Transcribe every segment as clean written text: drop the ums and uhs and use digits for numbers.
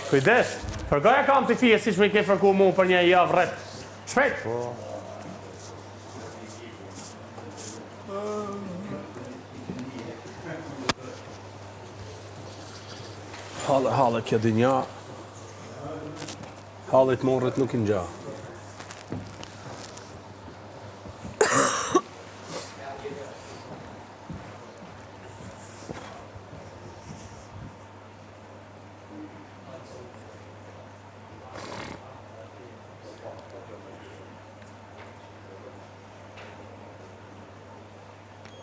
kujdes. Përgoja kam të fije si që me ke fërku mu për një javë rrët. Shpejt. Halë kjo dynja. Halët morët nuk në gja.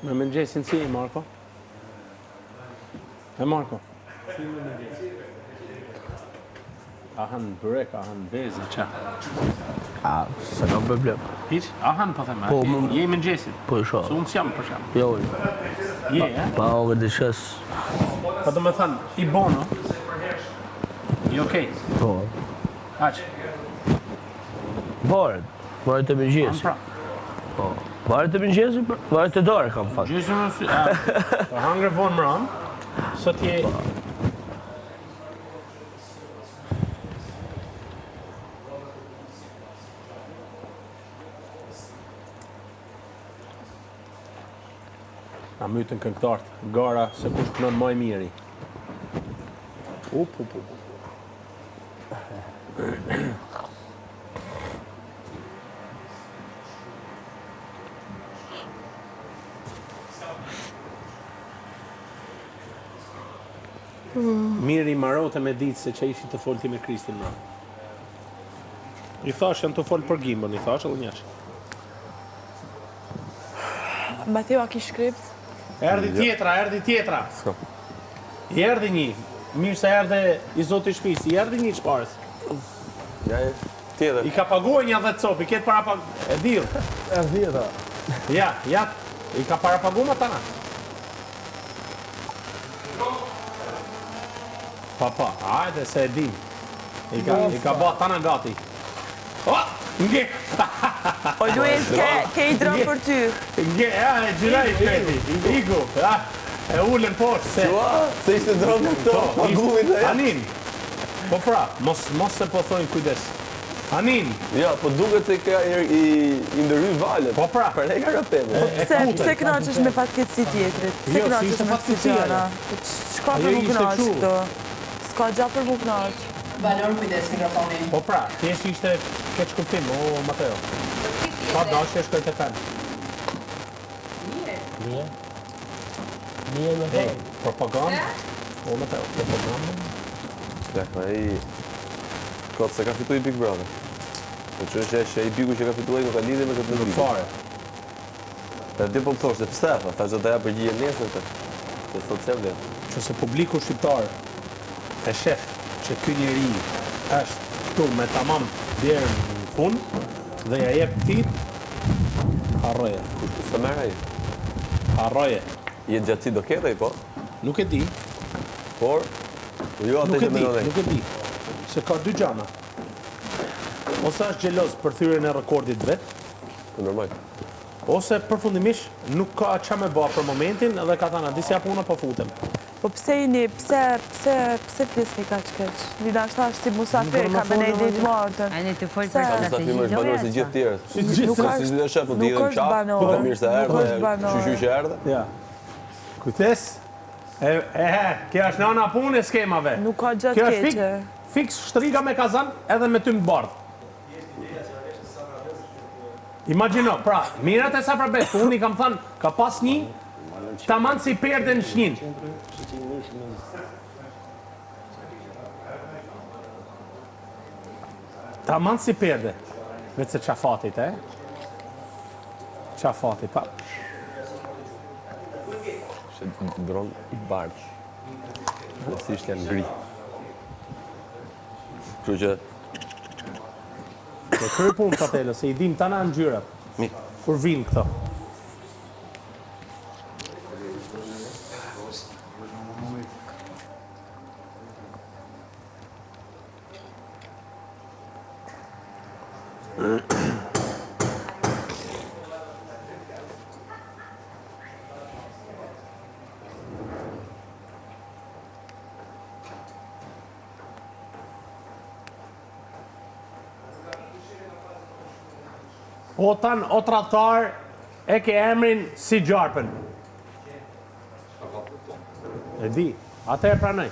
Me mëngjesin si, Marko? Marko? Si me mëngjesin? A han bërek, a han bezi, qa? Se ka problem. Hiq? A han po thema, je i mëngjesin? Po isha. Se unë s'jam për sham. Jo, Je, pa ove dhe shes. Po do me thënë, i bono? I okej? Po. Aq? Varet e mëngjesit. Pra. Po. Varet e mëngjesit, varet e dore kam fakt. Gjysë në sy... Për hangre vonë më ranë, sot je... Na mytën këngëtartë, gara se kush kënon maj miri. Up. Miri marote me ditë se që ishi të folti me Kristin më. I thash janë të folë për gimbën, i thash edhe njash. Mateo, a ki shkrips? Erdi tjetra. I erdi një. Mirë se erdhe i zoti shpis, i erdi një çparës. Ja, tjetër. I ka paguar një 10 copë, i ketë para paguar. E dilë. Erdi tjetra. Ja, i ka para paguar më tana. Pa, hajde se e dim. I ka ba tana gati. Nge! O Luis, ke i dronë për ty. Nge, e gjiraj peti. Iku, e ullën poshtë se... Se ishte dronë për to, pagumit e ja. Anin, po pra, mos se po thojnë kujdes. Anin. Ja, po duket se ka i ndërhy valet. Po pra. Për ne ka rapeme. Pse knaqesh me fatkeqësi tjetrit? Pse knaqesh me fatkeqësiona? Çka për mu knaq këto? S'ka gja për mu knaq. Valor, kujdes mikrofonin. Po pra, thjesht ishte keq kuptim, o Mateo. Pa dashje shkoj te fen. Mirë me propagandë. O Mateo, propagandë. Ja, ai kot se ka fituar i Big Brother. Po çështja është ai Bigu që ka fituar nuk ka lidhje me këtë Nuk fare. Ti po më thoshte pse tha, thashë do ta jap përgjigje nesër këtë. Se sot se vlen. Qëse publiku shqiptar e shef që ky njeri është këtu me tamam deri në fund dhe ja jep tit, harroje. Kush të merr ai? Harroje. Je gjatësi do ketë ai po? Nuk e di. Por jo atë që mendon ai. Nuk e di. Se ka dy gjana. Ose është xheloz për thyrjen e rekordit vet, Normal. ose përfundimisht nuk ka ç'a me bë për momentin dhe ka thënë disi puna po futem. Po pse pse pjesni ka qkeq? Lida është si musafir, ka me nejtë ditë martën. A ne të folë për Musafir më është banor se gjithë tjerët. Si gjithë. Si dhe shef, po di edhe qaf, po mirë se erdhe, qyqy që erdhe. Ja. Kujtes? Kjo është nëna punë e skemave. Nuk ka gjatë Kjo është keqe. fiks shtriga me kazan edhe me ty më bardh. Imagjino, pra, mirat e Saprabes, unë i kam thënë, ka pas një, taman si perde në shnjin. Taman si perde. Vetë se qafatit, Qafatit, pa. Shë dron i bardh. Nësë ishte janë gri. Kështu që... Në kërë punë të tele, se i dim tana në gjyrat. Kur vinë këto. O tan, o tradhtar, e ke emrin si gjarpën. E di, atë e pranoj.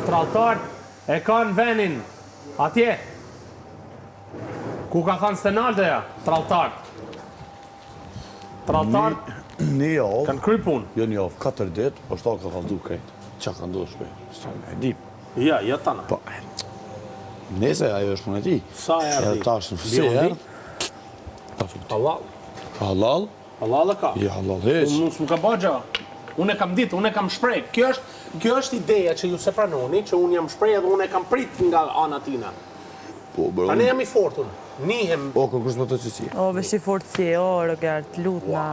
Tradhtar e kanë venin atje. Ku ka thënë Stenaldoja, tradhtar. Tradhtar Një javë, kanë kry punë. jo një javë, 4 ditë, po shta ka kaldu krejt. Qa ka ndosh shpe? E di. Ja, ja tana. Po, nese ajo është punë e ti. Sa e Edhe erdi? tash në fësi Biondi? ta fut. Halal. Halal? Halal e ka. Ja, halal heq. Unë s'mu ka bëgja. Unë e kam ditë, unë e kam shpreh. Kjo është ideja që ju se pranoni, që unë jam shpreh edhe unë e kam prit nga ana tina. Po, bro. Pa ne jam i fortun. Nihem. O, kërkush më të qësi. O, vesh i fortësi, o, Rogert, lutna.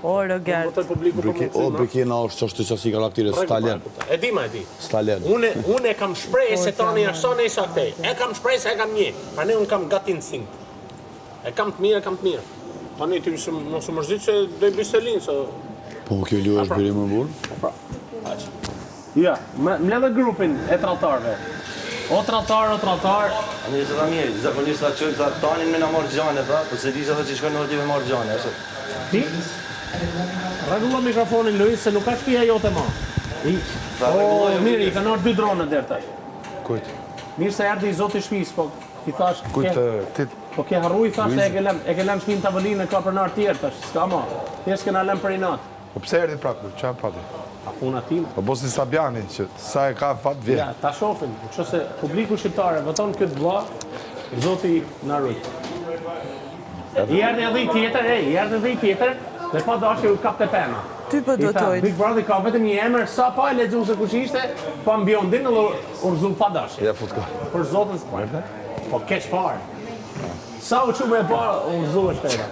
O, Rogert. Votoj publiku për O, mundësina. Brikina është qështë të qësi karaktire Stalin. E di ma e di. Stalin. Unë e kam shpreh se tani është sa ne sa këtej. E kam shpreh se e kam një. Pa ne unë kam gut instinct. E kam të mirë, e kam të mirë. Tani ti mos u mërzit se do i bëj Selin, se Po, kjo lu është bëri më burë. pra. Aq. Ja, mbledh grupin e tradhtarëve. O tradhtar. Ani se ta mirë, zakonisht ta çojnë ta tanin me na marr xhane tha, po se disha që shkojnë në me marr xhane, ashtu. Ti? Rregulla mikrofonin Luis se nuk ka shtëpia jote më. Ta rregulloj, Mirë, i kanë ardhur 2 drona deri tash. Kujt? Mirë se erdhi i zoti shtëpisë, po i thash. Kujt ti Po ke harruj thash se e ke lënë shtëpinë tavolinë ka pronar tjerë tash, s'ka më. Thjesht kena lënë për inat. po pse erdhi praku? Çfarë pati? A puna tim? Po Bosni Sabiani që sa e ka fat vjen. Ja, ta shohim. Nëse publiku shqiptar e voton këtë vëlla, zoti na ruaj. I erdhi edhe i tjetër, dhe pa dashje u kapte pema. Ty po do I tha, tojt. Big Brother ka vetëm një emër, sa pa e lexuar se kush ishte, pa mbiondin edhe urzu pa dashje. Ja fut ka. Për zotën s'po. Po keq fare. Sa u çu më e parë, urzu është era.